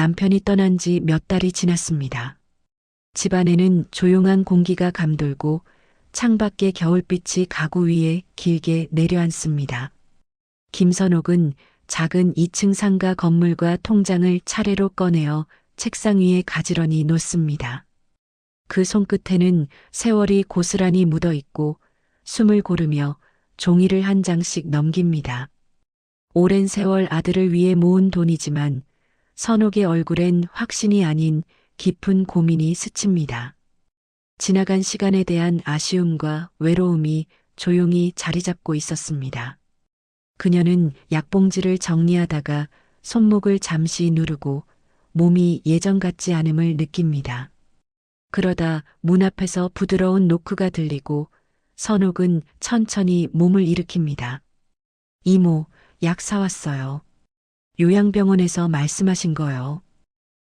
남편이 떠난 지 몇 달이 지났습니다. 집안에는 조용한 공기가 감돌고 창밖의 겨울빛이 가구 위에 길게 내려앉습니다. 김선옥은 작은 2층 상가 건물과 통장을 차례로 꺼내어 책상 위에 가지런히 놓습니다. 그 손끝에는 세월이 고스란히 묻어 있고 숨을 고르며 종이를 한 장씩 넘깁니다. 오랜 세월 아들을 위해 모은 돈이지만 선옥의 얼굴엔 확신이 아닌 깊은 고민이 스칩니다. 지나간 시간에 대한 아쉬움과 외로움이 조용히 자리 잡고 있었습니다. 그녀는 약봉지를 정리하다가 손목을 잠시 누르고 몸이 예전 같지 않음을 느낍니다. 그러다 문 앞에서 부드러운 노크가 들리고 선옥은 천천히 몸을 일으킵니다. 이모, 약 사왔어요. 요양병원에서 말씀하신 거요.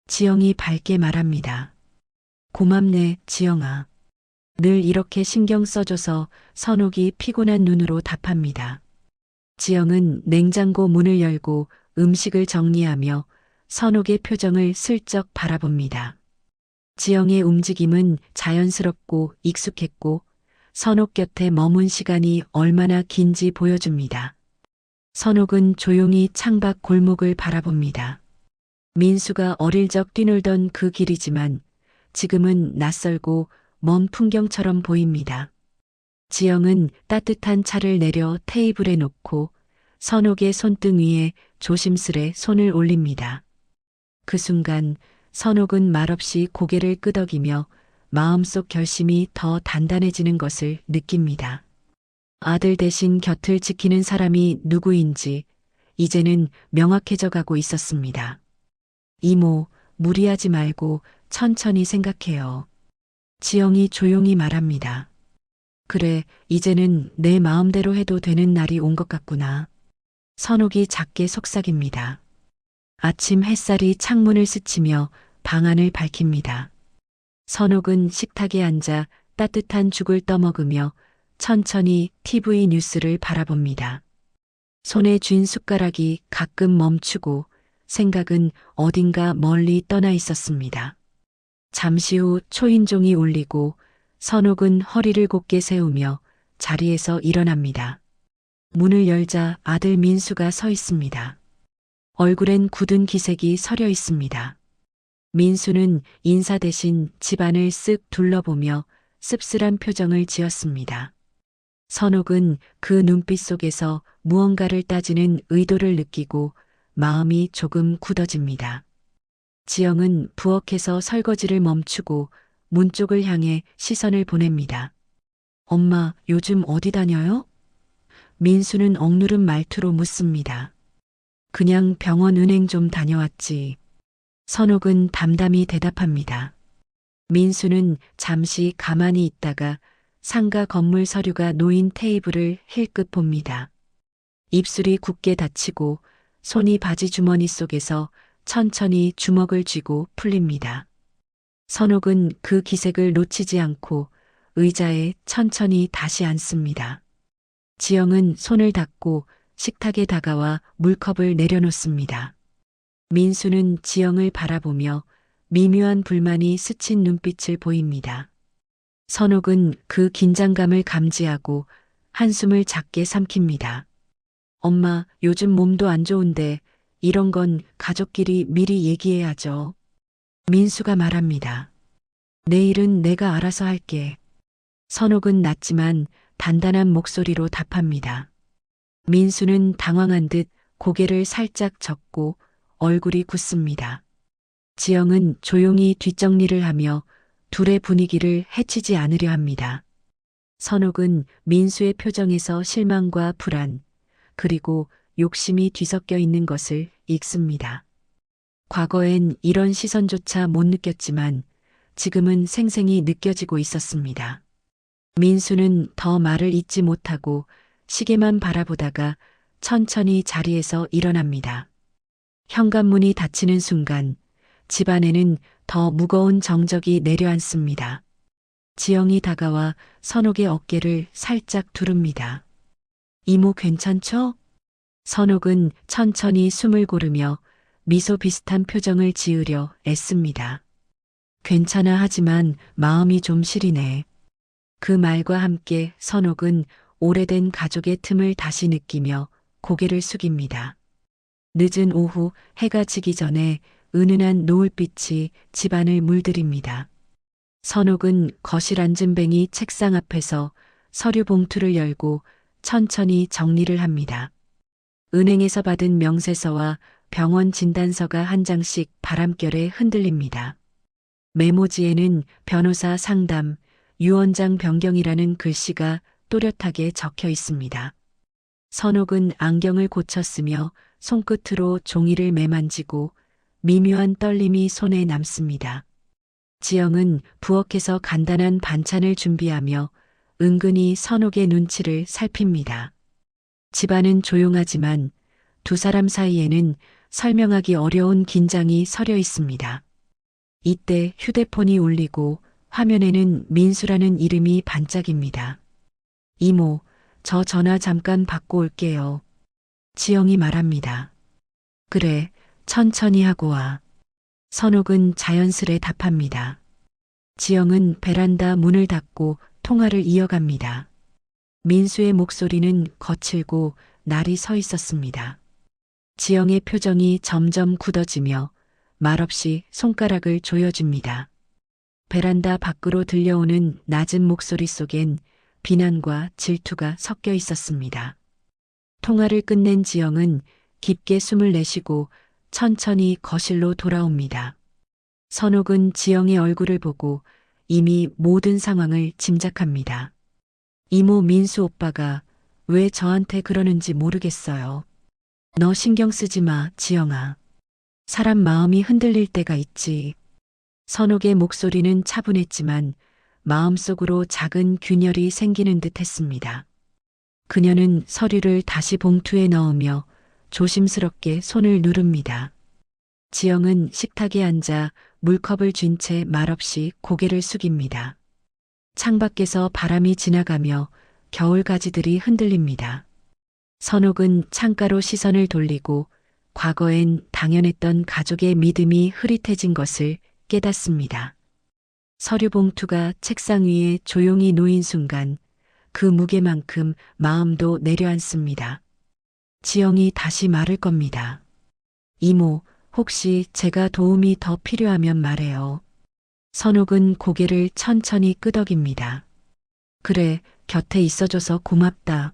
지영이 밝게 말합니다. 고맙네, 지영아. 늘 이렇게 신경 써줘서 선옥이 피곤한 눈으로 답합니다. 지영은 냉장고 문을 열고 음식을 정리하며 선옥의 표정을 슬쩍 바라봅니다. 지영의 움직임은 자연스럽고 익숙했고 선옥 곁에 머문 시간이 얼마나 긴지 보여줍니다. 선옥은 조용히 창밖 골목을 바라봅니다. 민수가 어릴 적 뛰놀던 그 길이지만 지금은 낯설고 먼 풍경처럼 보입니다. 지영은 따뜻한 차를 내려 테이블에 놓고 선옥의 손등 위에 조심스레 손을 올립니다. 그 순간 선옥은 말없이 고개를 끄덕이며 마음속 결심이 더 단단해지는 것을 느낍니다. 아들 대신 곁을 지키는 사람이 누구인지 이제는 명확해져 가고 있었습니다. 이모, 무리하지 말고 천천히 생각해요. 지영이 조용히 말합니다. 그래, 이제는 내 마음대로 해도 되는 날이 온 것 같구나. 선옥이 작게 속삭입니다. 아침 햇살이 창문을 스치며 방 안을 밝힙니다. 선옥은 식탁에 앉아 따뜻한 죽을 떠먹으며 천천히 TV 뉴스를 바라봅니다. 손에 쥔 숟가락이 가끔 멈추고 생각은 어딘가 멀리 떠나 있었습니다. 잠시 후 초인종이 울리고 선옥은 허리를 곧게 세우며 자리에서 일어납니다. 문을 열자 아들 민수가 서 있습니다. 얼굴엔 굳은 기색이 서려 있습니다. 민수는 인사 대신 집안을 쓱 둘러보며 씁쓸한 표정을 지었습니다. 선옥은 그 눈빛 속에서 무언가를 따지는 의도를 느끼고 마음이 조금 굳어집니다. 지영은 부엌에서 설거지를 멈추고 문 쪽을 향해 시선을 보냅니다. 엄마, 요즘 어디 다녀요? 민수는 억누른 말투로 묻습니다. 그냥 병원 은행 좀 다녀왔지. 선옥은 담담히 대답합니다. 민수는 잠시 가만히 있다가 상가 건물 서류가 놓인 테이블을 힐끗 봅니다. 입술이 굳게 닫히고 손이 바지 주머니 속에서 천천히 주먹을 쥐고 풀립니다. 선옥은 그 기색을 놓치지 않고 의자에 천천히 다시 앉습니다. 지영은 손을 닦고 식탁에 다가와 물컵을 내려놓습니다. 민수는 지영을 바라보며 미묘한 불만이 스친 눈빛을 보입니다. 선옥은 그 긴장감을 감지하고 한숨을 작게 삼킵니다. 엄마, 요즘 몸도 안 좋은데 이런 건 가족끼리 미리 얘기해야죠. 민수가 말합니다. 내일은 내가 알아서 할게. 선옥은 낮지만 단단한 목소리로 답합니다. 민수는 당황한 듯 고개를 살짝 젓고 얼굴이 굳습니다. 지영은 조용히 뒷정리를 하며 둘의 분위기를 해치지 않으려 합니다. 선옥은 민수의 표정에서 실망과 불안, 그리고 욕심이 뒤섞여 있는 것을 읽습니다. 과거엔 이런 시선조차 못 느꼈지만 지금은 생생히 느껴지고 있었습니다. 민수는 더 말을 잇지 못하고 시계만 바라보다가 천천히 자리에서 일어납니다. 현관문이 닫히는 순간 집안에는 더 무거운 정적이 내려앉습니다. 지영이 다가와 선옥의 어깨를 살짝 두릅니다. 이모 괜찮죠? 선옥은 천천히 숨을 고르며 미소 비슷한 표정을 지으려 애씁니다. 괜찮아 하지만 마음이 좀 시리네. 그 말과 함께 선옥은 오래된 가족의 틈을 다시 느끼며 고개를 숙입니다. 늦은 오후 해가 지기 전에 은은한 노을빛이 집안을 물들입니다. 선옥은 거실 앉은뱅이 책상 앞에서 서류 봉투를 열고 천천히 정리를 합니다. 은행에서 받은 명세서와 병원 진단서가 한 장씩 바람결에 흔들립니다. 메모지에는 변호사 상담, 유언장 변경이라는 글씨가 또렷하게 적혀 있습니다. 선옥은 안경을 고쳤으며 손끝으로 종이를 매만지고 미묘한 떨림이 손에 남습니다. 지영은 부엌에서 간단한 반찬을 준비하며 은근히 선옥의 눈치를 살핍니다. 집안은 조용하지만 두 사람 사이에는 설명하기 어려운 긴장이 서려 있습니다. 이때 휴대폰이 울리고 화면에는 민수라는 이름이 반짝입니다. 이모, 저 전화 잠깐 받고 올게요. 지영이 말합니다. 그래, 천천히 하고 와. 선옥은 자연스레 답합니다. 지영은 베란다 문을 닫고 통화를 이어갑니다. 민수의 목소리는 거칠고 날이 서 있었습니다. 지영의 표정이 점점 굳어지며 말없이 손가락을 조여줍니다. 베란다 밖으로 들려오는 낮은 목소리 속엔 비난과 질투가 섞여 있었습니다. 통화를 끝낸 지영은 깊게 숨을 내쉬고 천천히 거실로 돌아옵니다. 선옥은 지영의 얼굴을 보고 이미 모든 상황을 짐작합니다. 이모 민수 오빠가 왜 저한테 그러는지 모르겠어요. 너 신경 쓰지 마, 지영아. 사람 마음이 흔들릴 때가 있지. 선옥의 목소리는 차분했지만 마음속으로 작은 균열이 생기는 듯 했습니다. 그녀는 서류를 다시 봉투에 넣으며 조심스럽게 손을 누릅니다. 지영은 식탁에 앉아 물컵을 쥔 채 말없이 고개를 숙입니다. 창밖에서 바람이 지나가며 겨울 가지들이 흔들립니다. 선옥은 창가로 시선을 돌리고 과거엔 당연했던 가족의 믿음이 흐릿해진 것을 깨닫습니다. 서류 봉투가 책상 위에 조용히 놓인 순간 그 무게만큼 마음도 내려앉습니다. 지영이 다시 말을 겁니다. 이모, 혹시 제가 도움이 더 필요하면 말해요. 선옥은 고개를 천천히 끄덕입니다. 그래, 곁에 있어줘서 고맙다.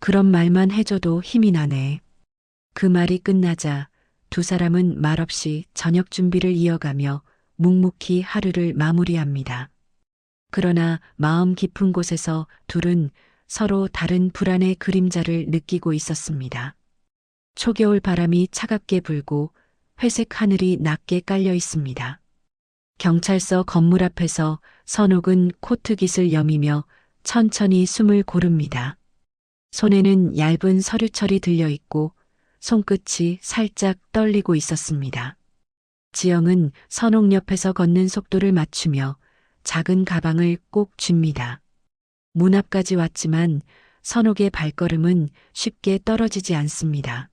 그런 말만 해줘도 힘이 나네. 그 말이 끝나자 두 사람은 말없이 저녁 준비를 이어가며 묵묵히 하루를 마무리합니다. 그러나 마음 깊은 곳에서 둘은 서로 다른 불안의 그림자를 느끼고 있었습니다. 초겨울 바람이 차갑게 불고 회색 하늘이 낮게 깔려 있습니다. 경찰서 건물 앞에서 선옥은 코트깃을 여미며 천천히 숨을 고릅니다. 손에는 얇은 서류철이 들려 있고 손끝이 살짝 떨리고 있었습니다. 지영은 선옥 옆에서 걷는 속도를 맞추며 작은 가방을 꼭 쥡니다. 문 앞까지 왔지만 선옥의 발걸음은 쉽게 떨어지지 않습니다.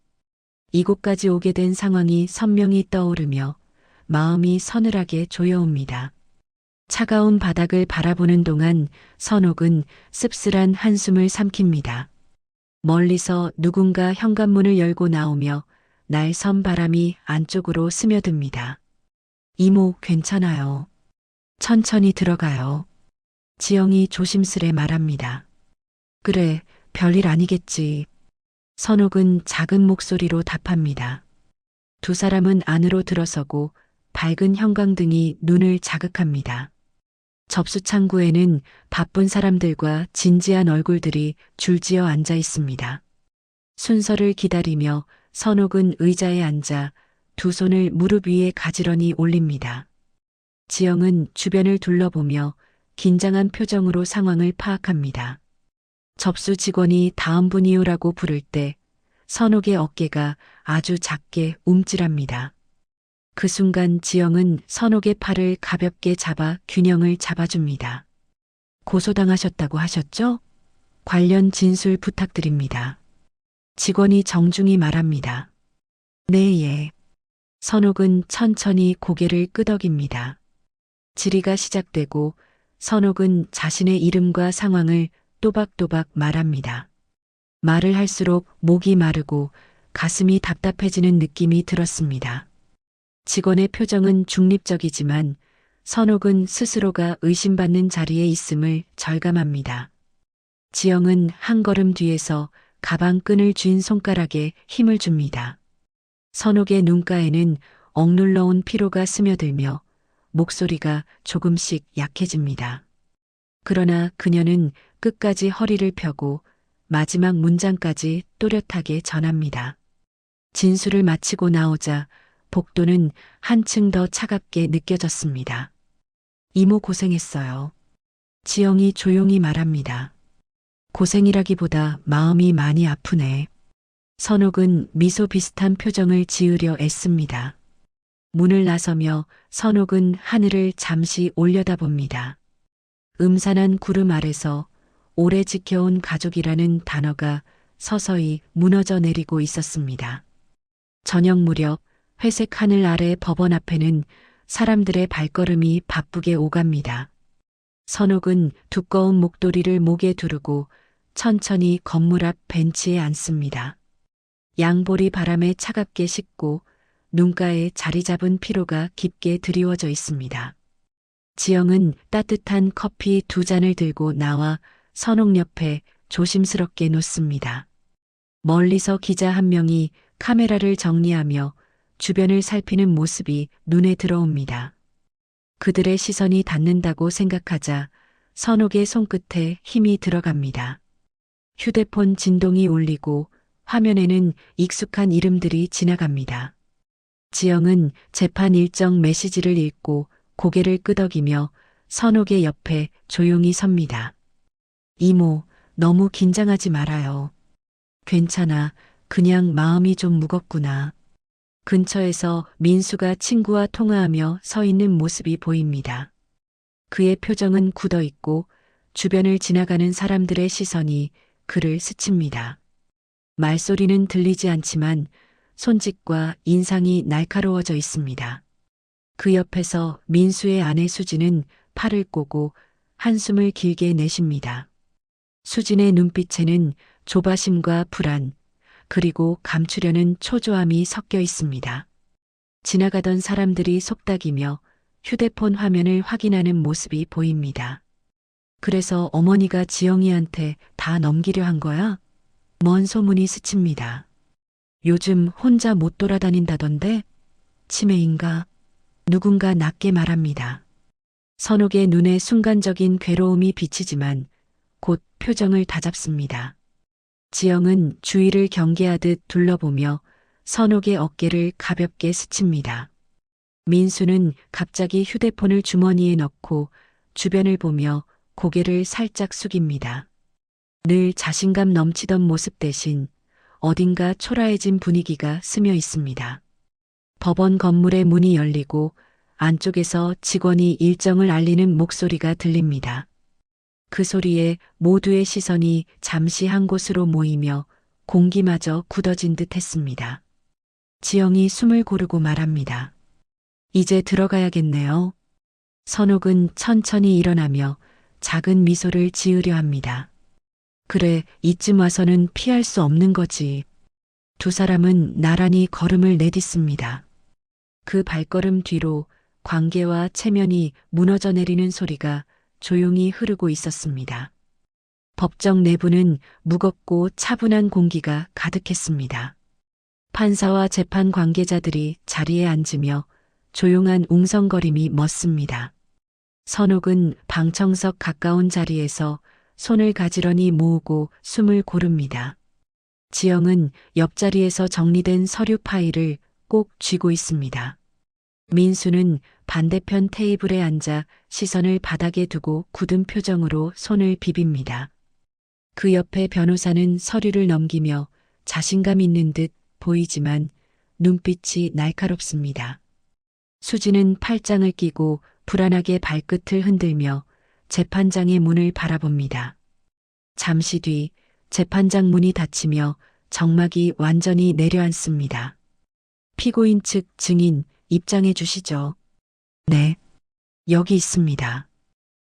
이곳까지 오게 된 상황이 선명히 떠오르며 마음이 서늘하게 조여옵니다. 차가운 바닥을 바라보는 동안 선옥은 씁쓸한 한숨을 삼킵니다. 멀리서 누군가 현관문을 열고 나오며 날선 바람이 안쪽으로 스며듭니다. 이모, 괜찮아요. 천천히 들어가요. 지영이 조심스레 말합니다. 그래, 별일 아니겠지. 선옥은 작은 목소리로 답합니다. 두 사람은 안으로 들어서고 밝은 형광등이 눈을 자극합니다. 접수창구에는 바쁜 사람들과 진지한 얼굴들이 줄지어 앉아 있습니다. 순서를 기다리며 선옥은 의자에 앉아 두 손을 무릎 위에 가지런히 올립니다. 지영은 주변을 둘러보며 긴장한 표정으로 상황을 파악합니다. 접수 직원이 다음 분이요라고 부를 때 선옥의 어깨가 아주 작게 움찔합니다. 그 순간 지영은 선옥의 팔을 가볍게 잡아 균형을 잡아줍니다. 고소당하셨다고 하셨죠? 관련 진술 부탁드립니다. 직원이 정중히 말합니다. 네, 예. 선옥은 천천히 고개를 끄덕입니다. 질의가 시작되고 선옥은 자신의 이름과 상황을 또박또박 말합니다. 말을 할수록 목이 마르고 가슴이 답답해지는 느낌이 들었습니다. 직원의 표정은 중립적이지만 선옥은 스스로가 의심받는 자리에 있음을 절감합니다. 지영은 한 걸음 뒤에서 가방 끈을 쥔 손가락에 힘을 줍니다. 선옥의 눈가에는 억눌러온 피로가 스며들며 목소리가 조금씩 약해집니다. 그러나 그녀는 끝까지 허리를 펴고 마지막 문장까지 또렷하게 전합니다. 진술을 마치고 나오자 복도는 한층 더 차갑게 느껴졌습니다. 이모 고생했어요. 지영이 조용히 말합니다. 고생이라기보다 마음이 많이 아프네. 선옥은 미소 비슷한 표정을 지으려 애씁니다. 문을 나서며 선옥은 하늘을 잠시 올려다봅니다. 음산한 구름 아래서 오래 지켜온 가족이라는 단어가 서서히 무너져 내리고 있었습니다. 저녁 무렵 회색 하늘 아래 법원 앞에는 사람들의 발걸음이 바쁘게 오갑니다. 선옥은 두꺼운 목도리를 목에 두르고 천천히 건물 앞 벤치에 앉습니다. 양볼이 바람에 차갑게 식고 눈가에 자리 잡은 피로가 깊게 드리워져 있습니다. 지영은 따뜻한 커피 2잔을 들고 나와 선옥 옆에 조심스럽게 놓습니다. 멀리서 기자 한 명이 카메라를 정리하며 주변을 살피는 모습이 눈에 들어옵니다. 그들의 시선이 닿는다고 생각하자 선옥의 손끝에 힘이 들어갑니다. 휴대폰 진동이 울리고 화면에는 익숙한 이름들이 지나갑니다. 지영은 재판 일정 메시지를 읽고 고개를 끄덕이며 선옥의 옆에 조용히 섭니다. 이모, 너무 긴장하지 말아요. 괜찮아. 그냥 마음이 좀 무겁구나. 근처에서 민수가 친구와 통화하며 서 있는 모습이 보입니다. 그의 표정은 굳어 있고 주변을 지나가는 사람들의 시선이 그를 스칩니다. 말소리는 들리지 않지만 손짓과 인상이 날카로워져 있습니다. 그 옆에서 민수의 아내 수진은 팔을 꼬고 한숨을 길게 내쉽니다. 수진의 눈빛에는 조바심과 불안, 그리고 감추려는 초조함이 섞여 있습니다. 지나가던 사람들이 속닥이며 휴대폰 화면을 확인하는 모습이 보입니다. 그래서 어머니가 지영이한테 다 넘기려 한 거야? 먼 소문이 스칩니다. 요즘 혼자 못 돌아다닌다던데? 치매인가? 누군가 낮게 말합니다. 선옥의 눈에 순간적인 괴로움이 비치지만 곧 표정을 다잡습니다. 지영은 주위를 경계하듯 둘러보며 선옥의 어깨를 가볍게 스칩니다. 민수는 갑자기 휴대폰을 주머니에 넣고 주변을 보며 고개를 살짝 숙입니다. 늘 자신감 넘치던 모습 대신 어딘가 초라해진 분위기가 스며 있습니다. 법원 건물의 문이 열리고 안쪽에서 직원이 일정을 알리는 목소리가 들립니다. 그 소리에 모두의 시선이 잠시 한 곳으로 모이며 공기마저 굳어진 듯 했습니다. 지영이 숨을 고르고 말합니다. 이제 들어가야겠네요. 선옥은 천천히 일어나며 작은 미소를 지으려 합니다. 그래, 이쯤 와서는 피할 수 없는 거지. 두 사람은 나란히 걸음을 내딛습니다. 그 발걸음 뒤로 광계와 체면이 무너져 내리는 소리가 조용히 흐르고 있었습니다. 법정 내부는 무겁고 차분한 공기가 가득했습니다. 판사와 재판 관계자들이 자리에 앉으며 조용한 웅성거림이 멎습니다. 선옥은 방청석 가까운 자리에서 손을 가지런히 모으고 숨을 고릅니다. 지영은 옆자리에서 정리된 서류 파일을 꼭 쥐고 있습니다. 민수는 반대편 테이블에 앉아 시선을 바닥에 두고 굳은 표정으로 손을 비빕니다. 그 옆에 변호사는 서류를 넘기며 자신감 있는 듯 보이지만 눈빛이 날카롭습니다. 수지는 팔짱을 끼고 불안하게 발끝을 흔들며 재판장의 문을 바라봅니다. 잠시 뒤 재판장 문이 닫히며 정막이 완전히 내려앉습니다. 피고인 측 증인 입장해 주시죠. 네, 여기 있습니다.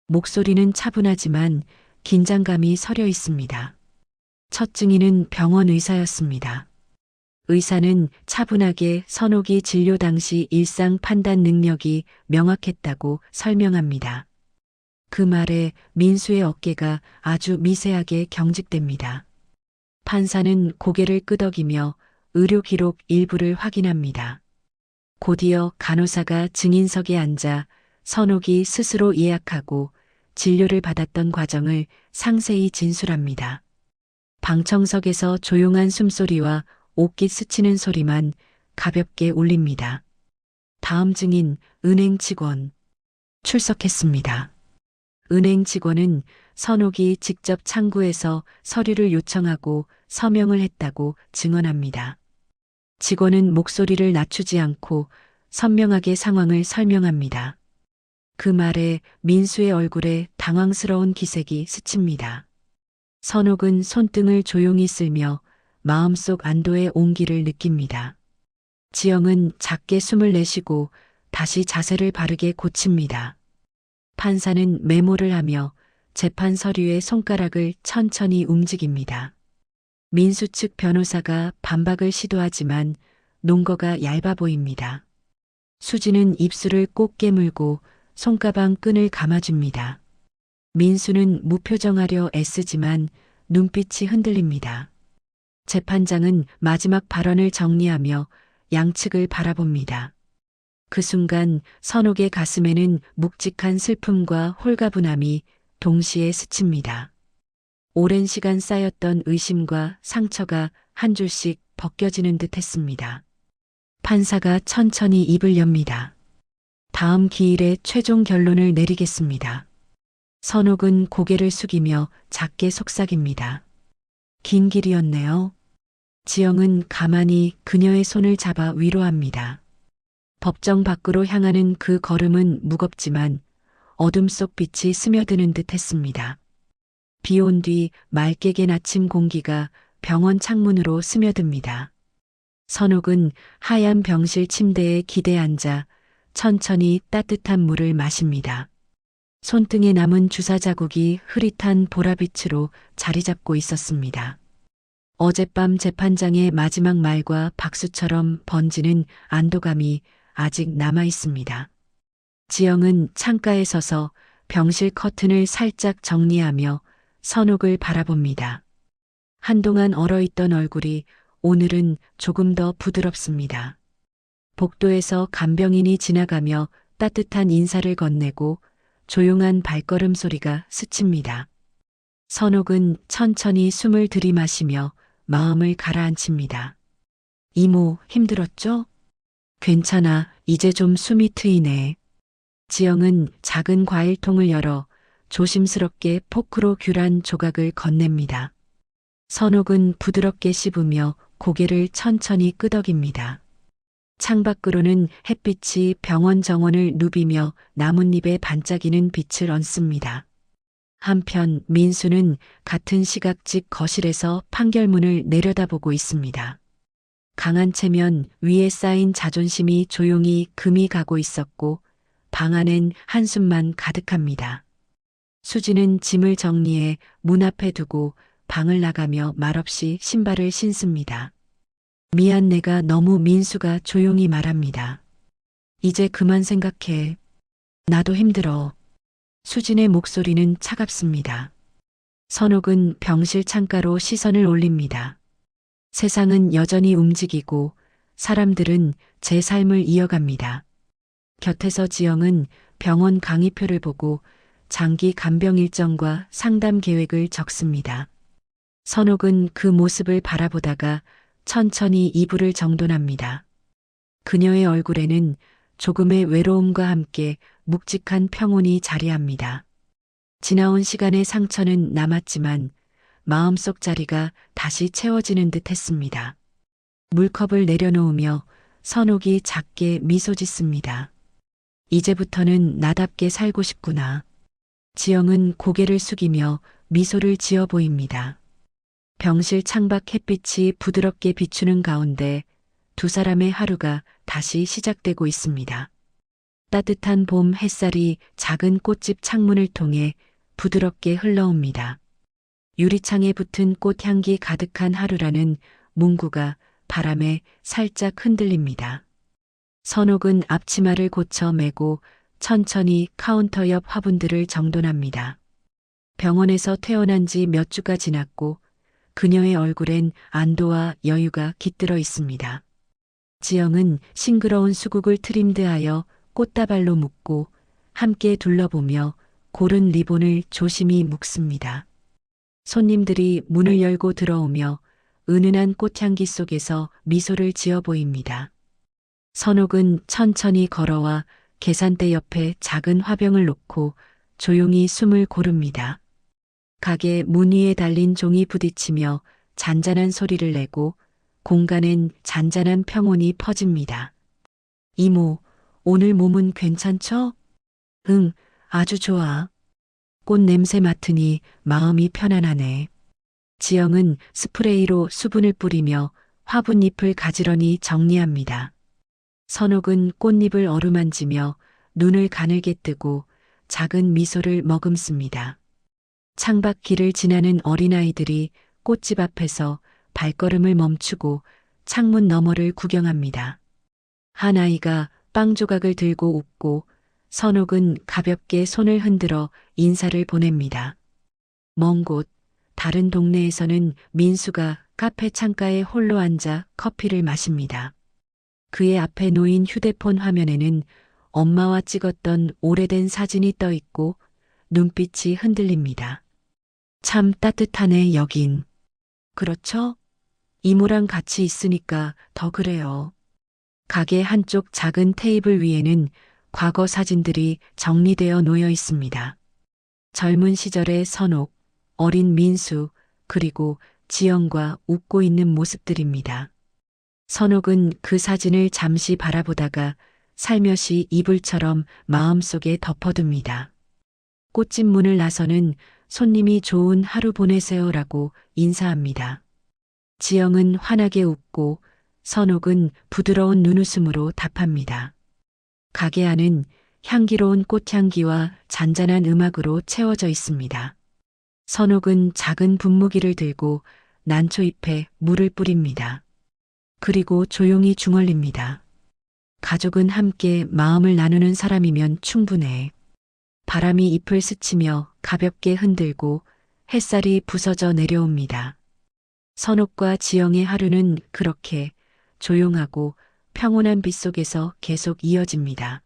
목소리는 차분하지만 긴장감이 서려 있습니다. 첫 증인은 병원 의사였습니다. 의사는 차분하게 선옥이 진료 당시 일상 판단 능력이 명확했다고 설명합니다. 그 말에 민수의 어깨가 아주 미세하게 경직됩니다. 판사는 고개를 끄덕이며 의료 기록 일부를 확인합니다. 곧이어 간호사가 증인석에 앉아 선옥이 스스로 예약하고 진료를 받았던 과정을 상세히 진술합니다. 방청석에서 조용한 숨소리와 옷깃 스치는 소리만 가볍게 울립니다. 다음 증인 은행 직원 출석했습니다. 은행 직원은 선옥이 직접 창구에서 서류를 요청하고 서명을 했다고 증언합니다. 직원은 목소리를 낮추지 않고 선명하게 상황을 설명합니다. 그 말에 민수의 얼굴에 당황스러운 기색이 스칩니다. 선옥은 손등을 조용히 쓸며 마음속 안도의 온기를 느낍니다. 지영은 작게 숨을 내쉬고 다시 자세를 바르게 고칩니다. 판사는 메모를 하며 재판 서류의 손가락을 천천히 움직입니다. 민수 측 변호사가 반박을 시도하지만 논거가 얇아 보입니다. 수지는 입술을 꼭 깨물고 손가방 끈을 감아줍니다. 민수는 무표정하려 애쓰지만 눈빛이 흔들립니다. 재판장은 마지막 발언을 정리하며 양측을 바라봅니다. 그 순간 선옥의 가슴에는 묵직한 슬픔과 홀가분함이 동시에 스칩니다. 오랜 시간 쌓였던 의심과 상처가 한 줄씩 벗겨지는 듯 했습니다. 판사가 천천히 입을 엽니다. 다음 기일에 최종 결론을 내리겠습니다. 선옥은 고개를 숙이며 작게 속삭입니다. 긴 길이었네요. 지영은 가만히 그녀의 손을 잡아 위로합니다. 법정 밖으로 향하는 그 걸음은 무겁지만 어둠 속 빛이 스며드는 듯 했습니다. 비 온 뒤 맑게 갠 아침 공기가 병원 창문으로 스며듭니다. 선옥은 하얀 병실 침대에 기대 앉아 천천히 따뜻한 물을 마십니다. 손등에 남은 주사 자국이 흐릿한 보라빛으로 자리 잡고 있었습니다. 어젯밤 재판장의 마지막 말과 박수처럼 번지는 안도감이 아직 남아 있습니다. 지영은 창가에 서서 병실 커튼을 살짝 정리하며 선옥을 바라봅니다. 한동안 얼어있던 얼굴이 오늘은 조금 더 부드럽습니다. 복도에서 간병인이 지나가며 따뜻한 인사를 건네고 조용한 발걸음 소리가 스칩니다. 선옥은 천천히 숨을 들이마시며 마음을 가라앉힙니다. 이모, 힘들었죠? 괜찮아, 이제 좀 숨이 트이네. 지영은 작은 과일통을 열어 조심스럽게 포크로 귤한 조각을 건넵니다. 선옥은 부드럽게 씹으며 고개를 천천히 끄덕입니다. 창밖으로는 햇빛이 병원 정원을 누비며 나뭇잎에 반짝이는 빛을 얹습니다. 한편 민수는 같은 시각직 거실에서 판결문을 내려다보고 있습니다. 강한 체면 위에 쌓인 자존심이 조용히 금이 가고 있었고 방 안엔 한숨만 가득합니다. 수지는 짐을 정리해 문 앞에 두고 방을 나가며 말없이 신발을 신습니다. 미안, 내가 너무. 민수가 조용히 말합니다. 이제 그만 생각해. 나도 힘들어. 수진의 목소리는 차갑습니다. 선옥은 병실 창가로 시선을 올립니다. 세상은 여전히 움직이고 사람들은 제 삶을 이어갑니다. 곁에서 지영은 병원 강의표를 보고 장기 간병 일정과 상담 계획을 적습니다. 선옥은 그 모습을 바라보다가 천천히 이불을 정돈합니다. 그녀의 얼굴에는 조금의 외로움과 함께 묵직한 평온이 자리합니다. 지나온 시간의 상처는 남았지만 마음속 자리가 다시 채워지는 듯 했습니다. 물컵을 내려놓으며 선옥이 작게 미소 짓습니다. 이제부터는 나답게 살고 싶구나. 지영은 고개를 숙이며 미소를 지어 보입니다. 병실 창밖 햇빛이 부드럽게 비추는 가운데 두 사람의 하루가 다시 시작되고 있습니다. 따뜻한 봄 햇살이 작은 꽃집 창문을 통해 부드럽게 흘러옵니다. 유리창에 붙은 꽃향기 가득한 하루라는 문구가 바람에 살짝 흔들립니다. 선옥은 앞치마를 고쳐 매고 천천히 카운터 옆 화분들을 정돈합니다. 병원에서 퇴원한 지 몇 주가 지났고 그녀의 얼굴엔 안도와 여유가 깃들어 있습니다. 지영은 싱그러운 수국을 트림드하여 꽃다발로 묶고 함께 둘러보며 고른 리본을 조심히 묶습니다. 손님들이 문을 열고 들어오며 은은한 꽃향기 속에서 미소를 지어 보입니다. 선옥은 천천히 걸어와 계산대 옆에 작은 화병을 놓고 조용히 숨을 고릅니다. 가게 문 위에 달린 종이 부딪히며 잔잔한 소리를 내고 공간엔 잔잔한 평온이 퍼집니다. 이모, 오늘 몸은 괜찮죠? 응, 아주 좋아. 꽃 냄새 맡으니 마음이 편안하네. 지영은 스프레이로 수분을 뿌리며 화분잎을 가지런히 정리합니다. 선옥은 꽃잎을 어루만지며 눈을 가늘게 뜨고 작은 미소를 머금습니다. 창밖 길을 지나는 어린아이들이 꽃집 앞에서 발걸음을 멈추고 창문 너머를 구경합니다. 한 아이가 빵 조각을 들고 웃고 선옥은 가볍게 손을 흔들어 인사를 보냅니다. 먼 곳, 다른 동네에서는 민수가 카페 창가에 홀로 앉아 커피를 마십니다. 그의 앞에 놓인 휴대폰 화면에는 엄마와 찍었던 오래된 사진이 떠 있고 눈빛이 흔들립니다. 참 따뜻하네, 여긴. 그렇죠? 이모랑 같이 있으니까 더 그래요. 가게 한쪽 작은 테이블 위에는 과거 사진들이 정리되어 놓여 있습니다. 젊은 시절의 선옥, 어린 민수, 그리고 지영과 웃고 있는 모습들입니다. 선옥은 그 사진을 잠시 바라보다가 살며시 이불처럼 마음속에 덮어둡니다. 꽃집 문을 나서는 손님이 좋은 하루 보내세요라고 인사합니다. 지영은 환하게 웃고 선옥은 부드러운 눈웃음으로 답합니다. 가게 안은 향기로운 꽃향기와 잔잔한 음악으로 채워져 있습니다. 선옥은 작은 분무기를 들고 난초잎에 물을 뿌립니다. 그리고 조용히 중얼립니다. 가족은 함께 마음을 나누는 사람이면 충분해. 바람이 잎을 스치며 가볍게 흔들고 햇살이 부서져 내려옵니다. 선옥과 지영의 하루는 그렇게 조용하고 평온한 빛 속에서 계속 이어집니다.